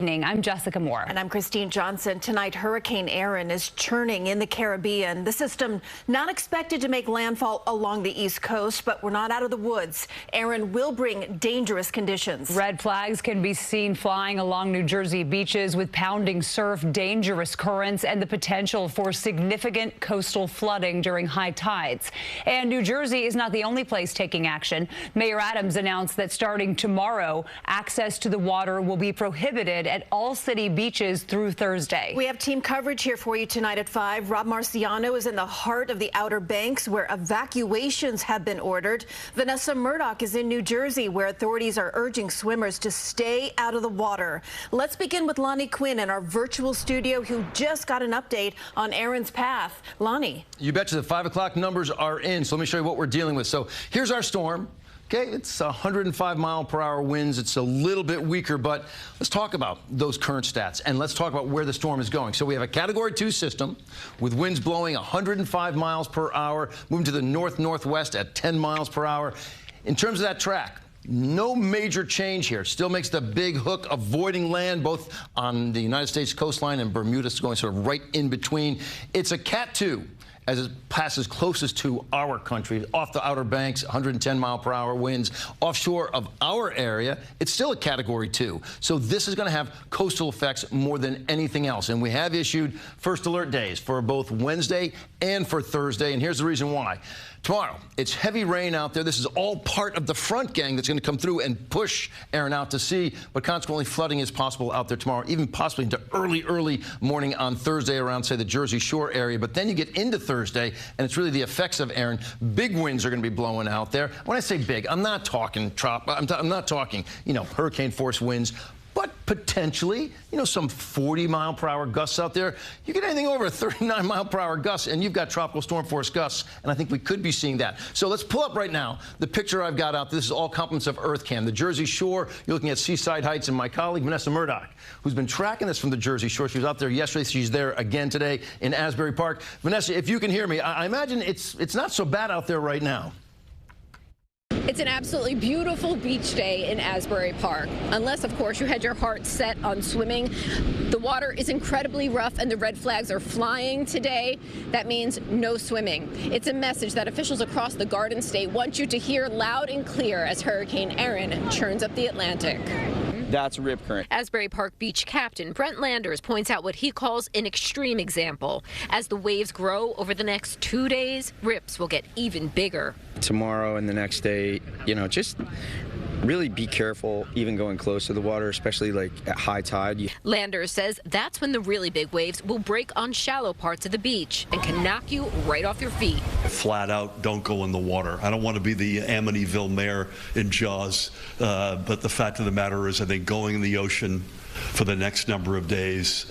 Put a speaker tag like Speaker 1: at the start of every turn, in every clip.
Speaker 1: I'm Jessica Moore.
Speaker 2: And I'm Christine Johnson. Tonight, Hurricane Erin is churning in the Caribbean. The system not expected to make landfall along the East Coast, but we're not out of the woods. Erin will bring dangerous conditions.
Speaker 1: Red flags can be seen flying along New Jersey beaches with pounding surf, dangerous currents, and the potential for significant coastal flooding during high tides. And New Jersey is not the only place taking action. Mayor Adams announced that starting tomorrow, access to the water will be prohibited at all city beaches through Thursday.
Speaker 2: We have team coverage here for you tonight at 5. Rob Marciano is in the heart of the Outer Banks, where evacuations have been ordered. Vanessa Murdock is in New Jersey, where authorities are urging swimmers to stay out of the water. Let's begin with Lonnie Quinn in our virtual studio, who just got an update on Erin's path. Lonnie.
Speaker 3: You betcha. The 5 o'clock numbers are in, so let me show you what we're dealing with. So here's our storm. Okay, it's 105-mile-per-hour winds. It's a little bit weaker, but let's talk about those current stats, and let's talk about where the storm is going. So we have a Category 2 system with winds blowing 105 miles per hour, moving to the north-northwest at 10 miles per hour. In terms of that track, no major change here. Still makes the big hook, avoiding land both on the United States coastline and Bermuda, going sort of right in between. It's a Cat 2. As it passes closest to our country, off the Outer Banks, 110-mile-per-hour winds. Offshore of our area, it's still a Category 2. So this is going to have coastal effects more than anything else. And we have issued first alert days for both Wednesday and for Thursday. And here's the reason why. Tomorrow, it's heavy rain out there. This is all part of the front gang that's going to come through and push Erin out to sea. But consequently, flooding is possible out there tomorrow, even possibly into early morning on Thursday around, say, the Jersey Shore area. But then you get into Thursday, and it's really the effects of Erin. Big winds are going to be blowing out there. When I say big, I'm not talking I'm not talking, hurricane force winds. But potentially, some 40-mile-per-hour gusts out there. You get anything over a 39-mile-per-hour gust, and you've got tropical storm force gusts, and I think we could be seeing that. So let's pull up right now the picture I've got out. This is all compliments of EarthCam. The Jersey Shore, you're looking at Seaside Heights, and my colleague, Vanessa Murdock, who's been tracking this from the Jersey Shore. She was out there yesterday. She's there again today in Asbury Park. Vanessa, if you can hear me, I imagine it's not so bad out there right now.
Speaker 4: It's an absolutely beautiful beach day in Asbury Park, unless, of course, you had your heart set on swimming. The water is incredibly rough and the red flags are flying today. That means no swimming. It's a message that officials across the Garden State want you to hear loud and clear as Hurricane Erin churns up the Atlantic.
Speaker 5: That's a rip current.
Speaker 4: Asbury Park Beach Captain Brent Landers points out what he calls an extreme example. As the waves grow over the next 2 days, rips will get even bigger.
Speaker 5: Tomorrow and the next day, just really be careful even going close to the water, especially like at high tide.
Speaker 4: Landers says that's when the really big waves will break on shallow parts of the beach and can knock you right off your feet.
Speaker 6: Flat out, don't go in the water. I don't want to be the Amityville mayor in Jaws, but the fact of the matter is I think going in the ocean for the next number of days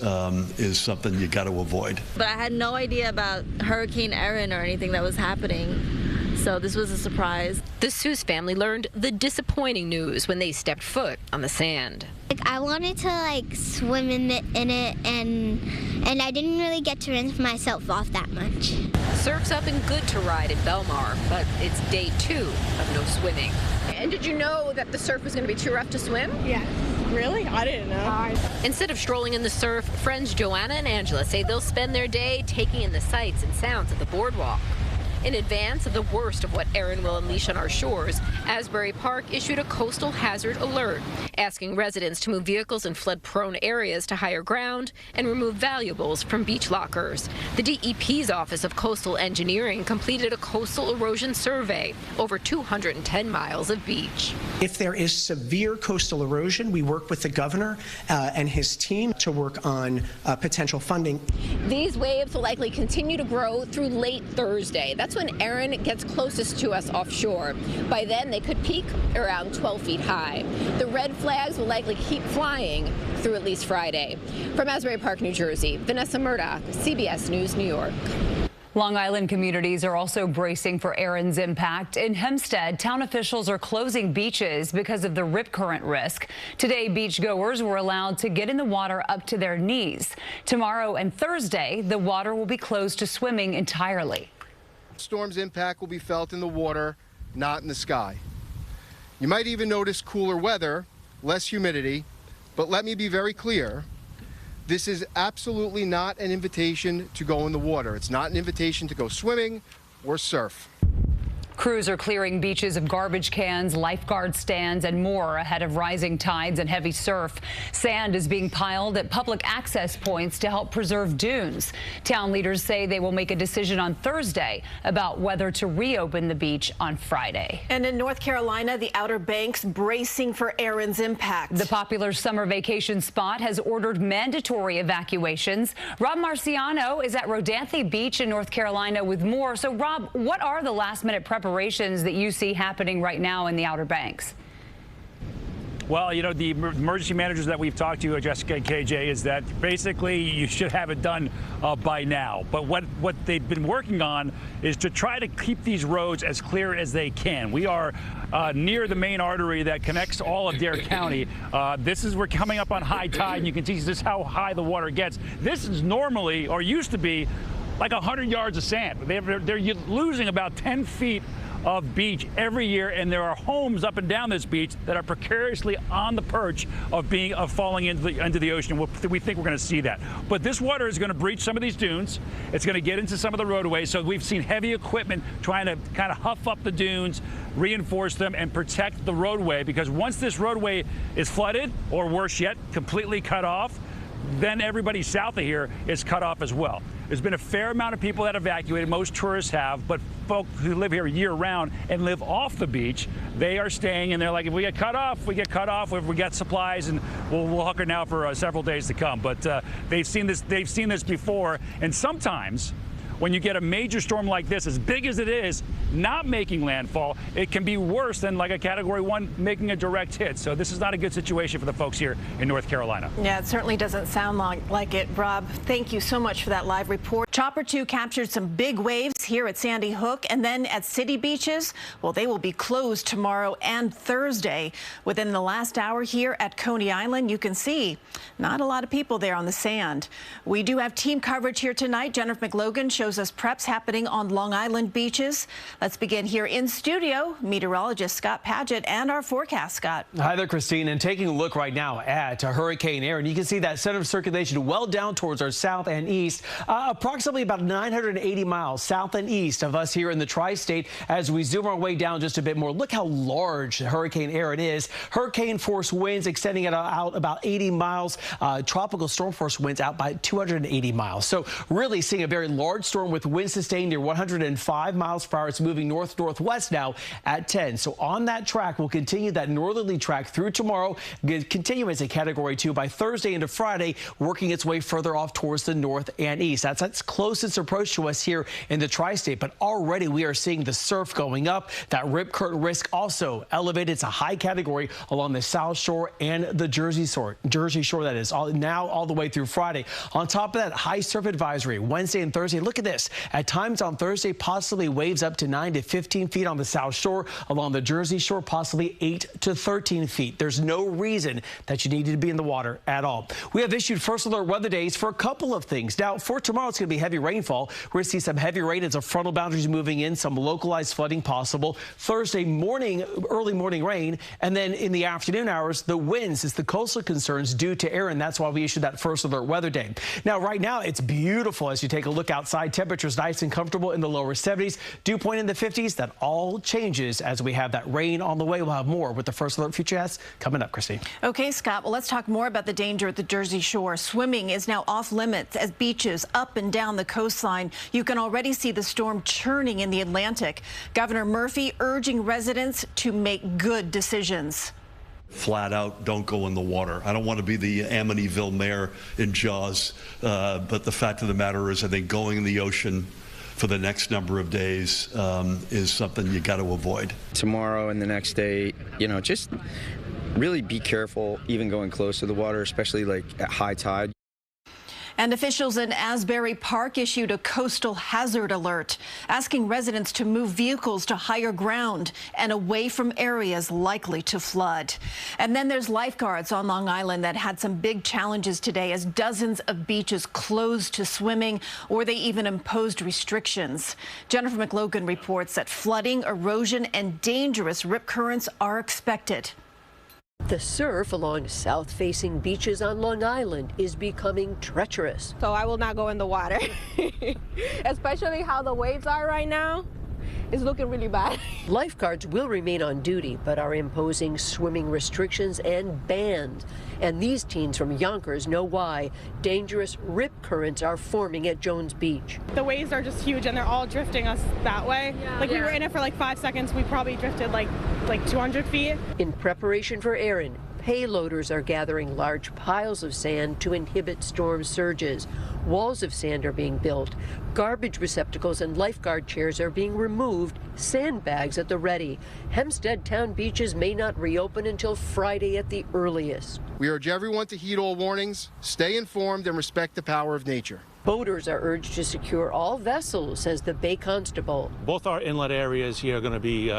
Speaker 6: is something you got to avoid.
Speaker 7: But I had no idea about Hurricane Erin or anything that was happening. So this was a surprise.
Speaker 4: The Seuss family learned the disappointing news when they stepped foot on the sand.
Speaker 8: I wanted to swim in it and I didn't really get to rinse myself off that much.
Speaker 4: Surf's up and good to ride in Belmar, but it's day 2 of no swimming. And did you know that the surf was going to be too rough to swim?
Speaker 9: Yeah. Really? I didn't know.
Speaker 4: Instead of strolling in the surf, friends Joanna and Angela say they'll spend their day taking in the sights and sounds of the boardwalk. In advance of the worst of what Erin will unleash on our shores, Asbury Park issued a coastal hazard alert, asking residents to move vehicles in flood-prone areas to higher ground and remove valuables from beach lockers. The DEP's Office of Coastal Engineering completed a coastal erosion survey over 210 miles of beach.
Speaker 10: If there is severe coastal erosion, we work with the governor and his team to work on potential funding.
Speaker 4: These waves will likely continue to grow through late Thursday. That's when Erin gets closest to us offshore. By then, they could peak around 12 feet high. The red flags will likely keep flying through at least Friday. From Asbury Park, New Jersey, Vanessa Murdock, CBS News, New York.
Speaker 1: Long Island communities are also bracing for Erin's impact. In Hempstead, town officials are closing beaches because of the rip current risk. Today, beachgoers were allowed to get in the water up to their knees. Tomorrow and Thursday, the water will be closed to swimming entirely.
Speaker 11: Storm's impact will be felt in the water, not in the sky. You might even notice cooler weather, less humidity, But let me be very clear. This is absolutely not an invitation to go in the water. It's not an invitation to go swimming or surf.
Speaker 1: Crews are clearing beaches of garbage cans, lifeguard stands, and more ahead of rising tides and heavy surf. Sand is being piled at public access points to help preserve dunes. Town leaders say they will make a decision on Thursday about whether to reopen the beach on Friday.
Speaker 2: And in North Carolina, the Outer Banks bracing for Erin's impact.
Speaker 1: The popular summer vacation spot has ordered mandatory evacuations. Rob Marciano is at Rodanthe Beach in North Carolina with more. So, Rob, what are the last-minute preparations that you see happening right now in the Outer Banks?
Speaker 12: Well, you know, the emergency managers that we've talked to, Jessica and KJ, is that basically you should have it done by now. But what they've been working on is to try to keep these roads as clear as they can. We are near the main artery that connects all of Dare County. We're coming up on high tide, and you can see just how high the water gets. This is normally, or used to be, like 100 yards of sand. They're losing about 10 feet of beach every year, and there are homes up and down this beach that are precariously on the perch of falling into the ocean. We think we're going to see that. But this water is going to breach some of these dunes. It's going to get into some of the roadways. So we've seen heavy equipment trying to kind of huff up the dunes, reinforce them, and protect the roadway, because once this roadway is flooded, or worse yet, completely cut off, then everybody south of here is cut off as well. There's been a fair amount of people that evacuated. Most tourists have, but folk who live here year-round and live off the beach, they are staying, and they're like, if we get cut off, we get cut off. If we get supplies, and we'll hunker now for several days to come. But they've seen this before, and sometimes when you get a major storm like this, as big as it is, not making landfall, it can be worse than like a Category 1 making a direct hit. So this is not a good situation for the folks here in North Carolina.
Speaker 2: Yeah, it certainly doesn't sound like it, Rob. Thank you so much for that live report. Chopper 2 captured some big waves here at Sandy Hook, and then at city beaches, well, they will be closed tomorrow and Thursday. Within the last hour here at Coney Island, you can see not a lot of people there on the sand. We do have team coverage here tonight. Jennifer McLogan shows us preps happening on Long Island beaches. Let's begin here in studio. Meteorologist Scott Padgett and our forecast, Scott.
Speaker 13: Hi there, Christine. And taking a look right now at Hurricane Erin, you can see that center of circulation well down towards our south and east, approximately about 980 miles south and east of us here in the tri-state. As we zoom our way down just a bit more, look how large Hurricane Erin is. Hurricane force winds extending it out about 80 miles. Tropical storm force winds out by 280 miles. So really seeing a very large storm with winds sustained near 105 miles per hour. It's moving north-northwest now at 10. So on that track, we'll continue that northerly track through tomorrow, continue as a Category 2 by Thursday into Friday, working its way further off towards the north and east. That's its closest approach to us here in the tri-state. But already we are seeing the surf going up. That rip current risk also elevated. It's a high category along the South Shore and the Jersey Shore. That is now all the way through Friday. On top of that, high surf advisory Wednesday and Thursday. Look at this. At times on Thursday, possibly waves up to 9 to 15 feet on the South Shore. Along the Jersey Shore, possibly 8 to 13 feet. There's no reason that you needed to be in the water at all. We have issued first alert weather days for a couple of things. Now, for tomorrow, it's going to be heavy rainfall. We're going to see some heavy rain as the frontal boundaries moving in, some localized flooding possible. Thursday morning, early morning rain, and then in the afternoon hours, the winds is the coastal concerns due to Erin. That's why we issued that first alert weather day. Now, right now, it's beautiful as you take a look outside. Temperatures nice and comfortable in the lower 70s. Dew point in the 50s. That all changes as we have that rain on the way. We'll have more with the first alert futurecast coming up, Christine.
Speaker 2: Okay, Scott. Well, let's talk more about the danger at the Jersey Shore. Swimming is now off limits as beaches up and down the coastline. You can already see the storm churning in the Atlantic. Governor Murphy urging residents to make good decisions.
Speaker 6: Flat out, don't go in the water. I don't want to be the Amityville mayor in Jaws, but the fact of the matter is I think going in the ocean for the next number of days is something you got to avoid.
Speaker 5: Tomorrow and the next day, you know, just really be careful even going close to the water, especially like at high tide.
Speaker 2: And officials in Asbury Park issued a coastal hazard alert, asking residents to move vehicles to higher ground and away from areas likely to flood. And then there's lifeguards on Long Island that had some big challenges today as dozens of beaches closed to swimming, or they even imposed restrictions. Jennifer McLogan reports that flooding, erosion, and dangerous rip currents are expected.
Speaker 14: The surf along south-facing beaches on Long Island is becoming treacherous.
Speaker 9: So I will not go in the water, especially how the waves are right now. It's looking really bad.
Speaker 14: Lifeguards will remain on duty, but are imposing swimming restrictions and bans. And these teens from Yonkers know why. Dangerous rip currents are forming at Jones Beach.
Speaker 9: The waves are just huge and they're all drifting us that way. We were in it for like 5 seconds. We probably drifted like 200 feet.
Speaker 14: In preparation for Erin, payloaders are gathering large piles of sand to inhibit storm surges. Walls of sand are being built. Garbage receptacles and lifeguard chairs are being removed. Sandbags at the ready. Hempstead town beaches may not reopen until Friday at the earliest.
Speaker 11: We urge everyone to heed all warnings, stay informed, and respect the power of nature.
Speaker 14: Boaters are urged to secure all vessels, says the Bay Constable.
Speaker 15: Both our inlet areas here are going to be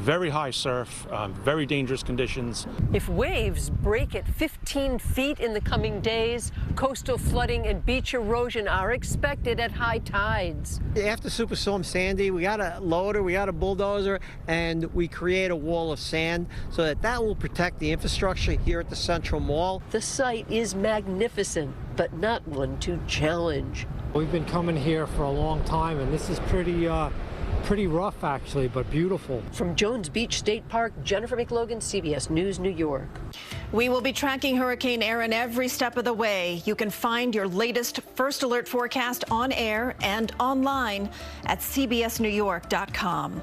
Speaker 15: very high surf, very dangerous conditions.
Speaker 14: If waves break at 15 feet in the coming days, coastal flooding and beach erosion are expected at high tides.
Speaker 16: After Superstorm Sandy, we got a loader, we got a bulldozer, and we create a wall of sand so that will protect the infrastructure here at the Central Mall.
Speaker 14: The site is magnificent, but not one to challenge.
Speaker 17: We've been coming here for a long time, and this is pretty rough actually, but beautiful.
Speaker 14: From Jones Beach State Park, Jennifer McLogan, CBS News, New York.
Speaker 2: We will be tracking Hurricane Erin every step of the way. You can find your latest First Alert forecast on air and online at cbsnewyork.com.